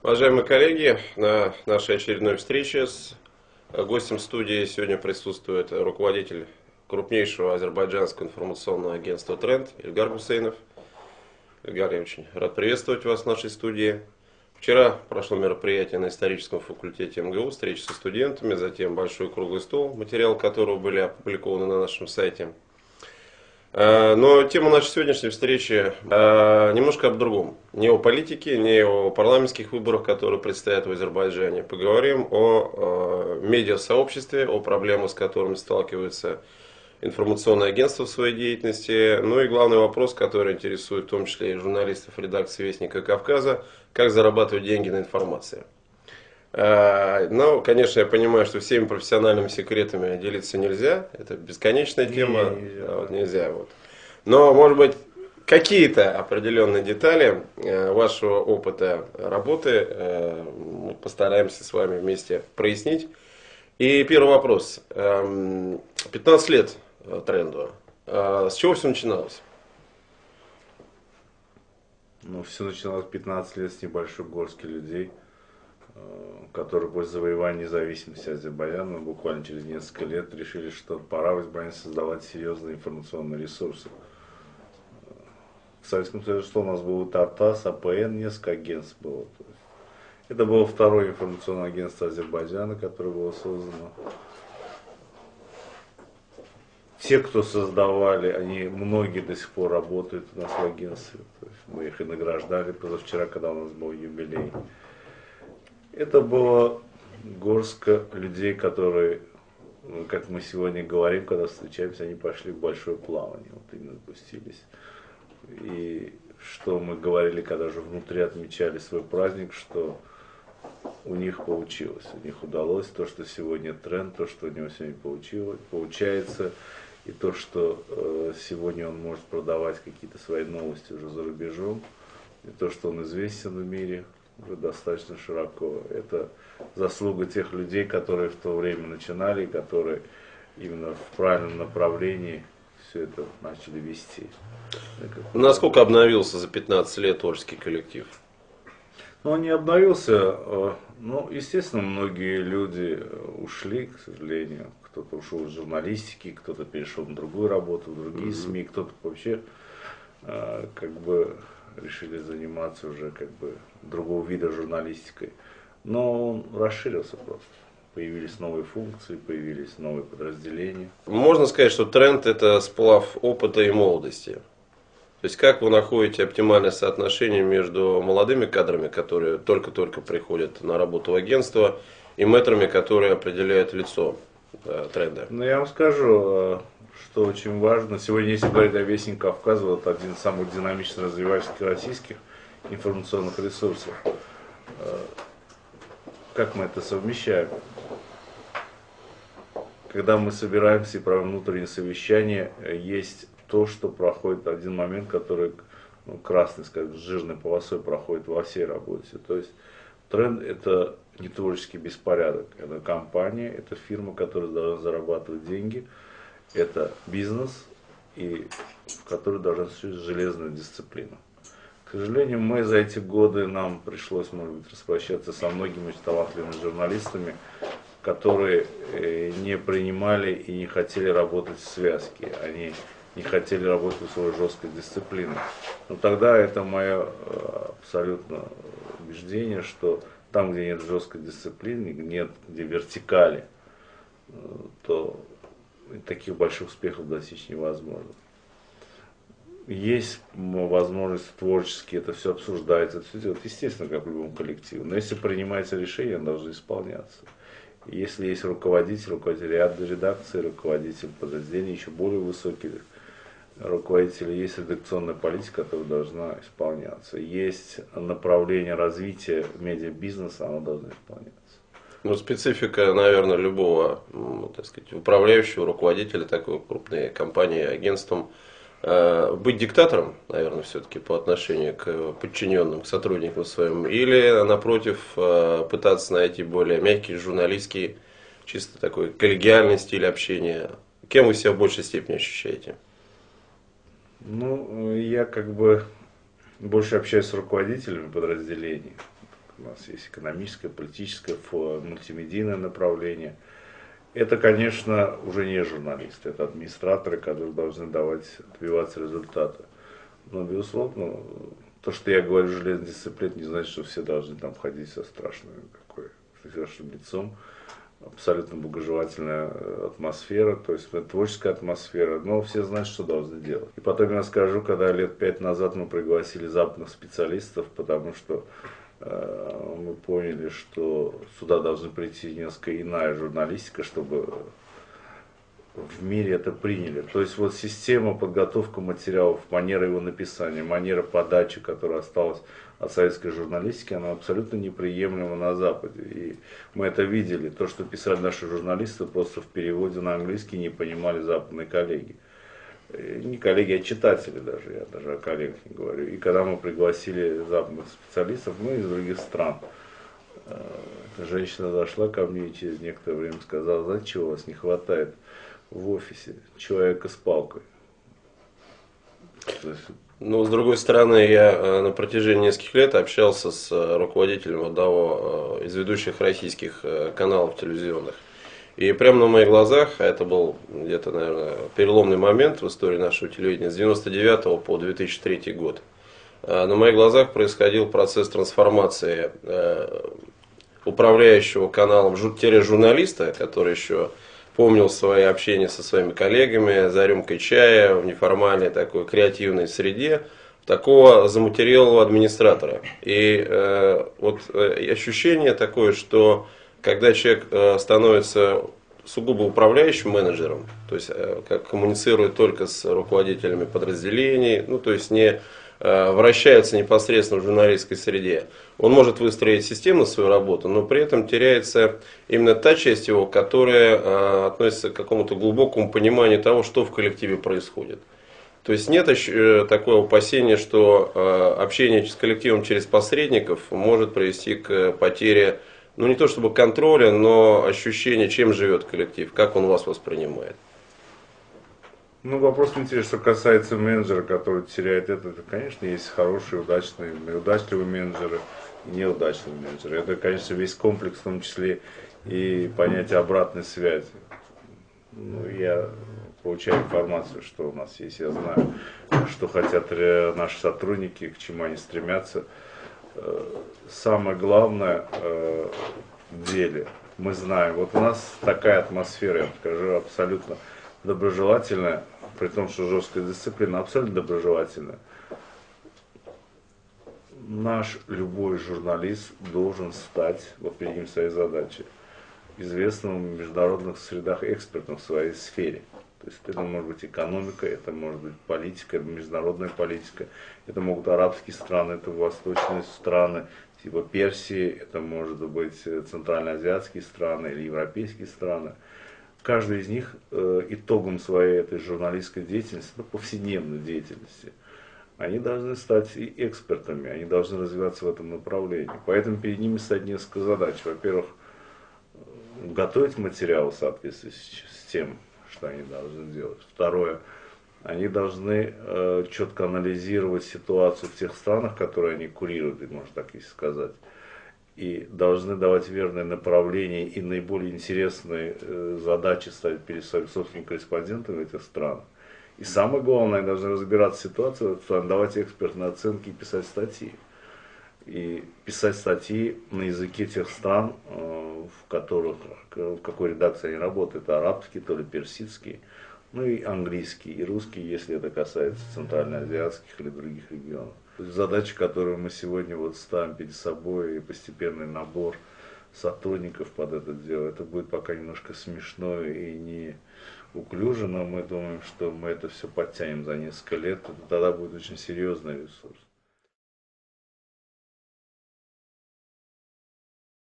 Уважаемые коллеги, на нашей очередной встрече с гостем студии сегодня присутствует руководитель крупнейшего азербайджанского информационного агентства «Тренд» Ильгар Гусейнов. Ильгар, я очень рад приветствовать вас в нашей студии. Вчера прошло мероприятие на историческом факультете МГУ, встреча со студентами, затем большой круглый стол, материалы которого были опубликованы на нашем сайте. Но тема нашей сегодняшней встречи немножко об другом. Не о политике, не о парламентских выборах, которые предстоят в Азербайджане. Поговорим о медиасообществе, о проблемах, с которыми сталкиваются информационные агентства в своей деятельности. Ну и главный вопрос, который интересует в том числе и журналистов редакции «Вестника Кавказа», как зарабатывать деньги на информации. Но, конечно, я понимаю, что всеми профессиональными секретами делиться нельзя. Это бесконечная тема. Нельзя. Но, может быть, какие-то определенные детали вашего опыта работы мы постараемся с вами вместе прояснить. И первый вопрос. 15 лет тренду. С чего все начиналось? Все начиналось 15 лет с небольшой горстки людей, которые после завоевания независимости Азербайджана буквально через несколько лет решили, что пора в Азербайджане создавать серьезные информационные ресурсы. В Советском Союзе что у нас было? Тартас, АПН, несколько агентств было. Это было второе информационное агентство Азербайджана, которое было создано. Те, кто создавали, многие до сих пор работают у нас в агентстве. Мы их и награждали позавчера, когда у нас был юбилей. Это была горстка людей, которые, как мы сегодня говорим, когда встречаемся, они пошли в большое плавание, именно спустились. И что мы говорили, когда же внутри отмечали свой праздник, что у них получилось, у них удалось то, что сегодня тренд, то, что у него сегодня получается, и то, что сегодня он может продавать какие-то свои новости уже за рубежом, и то, что он известен в мире уже достаточно широко. Это заслуга тех людей, которые в то время начинали, и которые именно в правильном направлении все это начали вести. Насколько обновился за 15 лет творческий коллектив? Он не обновился. Естественно, многие люди ушли, к сожалению. Кто-то ушел из журналистики, кто-то перешел на другую работу, в другие СМИ, кто-то вообще решили заниматься уже другого вида журналистикой. Но он расширился просто. Появились новые функции, появились новые подразделения. Можно сказать, что тренд — это сплав опыта и молодости. То есть как вы находите оптимальное соотношение между молодыми кадрами, которые только-только приходят на работу в агентство, и мэтрами, которые определяют лицо тренда? Я вам скажу, что очень важно. Сегодня, если говорить о Вестнике Кавказа, это один из самых динамично развивающихся российских информационных ресурсов. Как мы это совмещаем? Когда мы собираемся и проводим внутреннее совещание, есть то, что проходит один момент, который красный, скажем, с жирной полосой проходит во всей работе. То есть тренд — это не творческий беспорядок, это компания, это фирма, которая должна зарабатывать деньги, это бизнес, и в которой должна существовать железная дисциплина. К сожалению, мы за эти годы, нам пришлось, может быть, распрощаться со многими талантливыми журналистами, которые не принимали и не хотели работать в связке, они не хотели работать в своей жесткой дисциплине. Но тогда это мое абсолютно убеждение, что там, где нет жесткой дисциплины, нет где вертикали, то таких больших успехов достичь невозможно. Есть возможность творчески это все обсуждается, это все делать, естественно, как в любом коллективе. Но если принимается решение, оно должно исполняться. И если есть руководитель редакции, руководитель подразделения, еще более высокий руководитель, есть редакционная политика, которая должна исполняться. Есть направление развития медиабизнеса, оно должно исполняться. Специфика, наверное, любого, управляющего, руководителя такой крупной компании, агентством, быть диктатором, наверное, все-таки по отношению к подчиненным, к сотрудникам своим, или, напротив, пытаться найти более мягкий, журналистский, чисто такой коллегиальный стиль общения. Кем вы себя в большей степени ощущаете? Я больше общаюсь с руководителями подразделений, У нас есть экономическое, политическое, мультимедийное направление. Это, конечно, уже не журналисты, это администраторы, которые должны добиваться результата. Но, безусловно, то, что я говорю железная дисциплина, не значит, что все должны там ходить со страшным лицом. Абсолютно благожелательная атмосфера, то есть творческая атмосфера, но все знают, что должны делать. И потом я скажу, когда лет 5 назад мы пригласили западных специалистов, потому что мы поняли, что сюда должны прийти несколько иная журналистика, чтобы в мире это приняли. То есть вот система подготовки материалов, манера его написания, манера подачи, которая осталась от советской журналистики, она абсолютно неприемлема на Западе. И мы это видели. То, что писали наши журналисты, просто в переводе на английский не понимали западные коллеги. Не коллеги, а читатели даже, я даже о коллегах не говорю. И когда мы пригласили западных специалистов, из других стран, эта женщина зашла ко мне и через некоторое время сказала: знаете, чего у вас не хватает в офисе? Человека с палкой. Ну, с другой стороны, я на протяжении нескольких лет общался с руководителем одного из ведущих российских каналов телевизионных. И прямо на моих глазах, а это был где-то, наверное, переломный момент в истории нашего телевидения, с 1999 по 2003 год, на моих глазах происходил процесс трансформации управляющего каналом журналиста, который еще помнил свои общения со своими коллегами за рюмкой чая в неформальной такой креативной среде, такого заматерелого администратора. И ощущение такое, что когда человек становится сугубо управляющим менеджером, то есть как коммуницирует только с руководителями подразделений, то есть не вращается непосредственно в журналистской среде, он может выстроить системно свою работу, но при этом теряется именно та часть его, которая относится к какому-то глубокому пониманию того, что в коллективе происходит. То есть нет такого опасения, что общение с коллективом через посредников может привести к потере, не то чтобы контроля, но ощущения, чем живет коллектив, как он вас воспринимает. Вопрос интересный, что касается менеджера, который теряет это, конечно, есть хорошие, удачные, удачливые менеджеры и неудачные менеджеры. Это, конечно, весь комплекс, в том числе и понятие обратной связи. Я получаю информацию, что у нас есть, я знаю, что хотят наши сотрудники, к чему они стремятся. Самое главное в деле, мы знаем, вот у нас такая атмосфера, я скажу, абсолютно доброжелательная, при том, что жесткая дисциплина, абсолютно доброжелательная. Наш любой журналист должен стать, вот перед ним своей задачей, известным в международных средах экспертом в своей сфере. То есть это может быть экономика, это может быть политика, это международная политика, это могут арабские страны, это восточные страны, типа Персии, это может быть центральноазиатские страны или европейские страны. Каждый из них итогом своей этой журналистской деятельности, повседневной деятельности, они должны стать и экспертами, они должны развиваться в этом направлении. Поэтому перед ними стоит несколько задач. Во-первых, готовить материал в соответствии с тем, что они должны делать. Второе, они должны четко анализировать ситуацию в тех странах, которые они курируют, можно так и сказать. И должны давать верное направление и наиболее интересные задачи ставить перед своими собственными корреспондентами этих стран. И самое главное, они должны разбираться в ситуации, давать экспертные оценки и писать статьи. И писать статьи на языке тех стран, в какой редакции они работают. Это арабский, то ли персидский, и английский, и русский, если это касается центральноазиатских или других регионов. Задача, которую мы сегодня ставим перед собой, и постепенный набор сотрудников под это дело, это будет пока немножко смешно и не уклюже, но мы думаем, что мы это все подтянем за несколько лет, это тогда будет очень серьезный ресурс.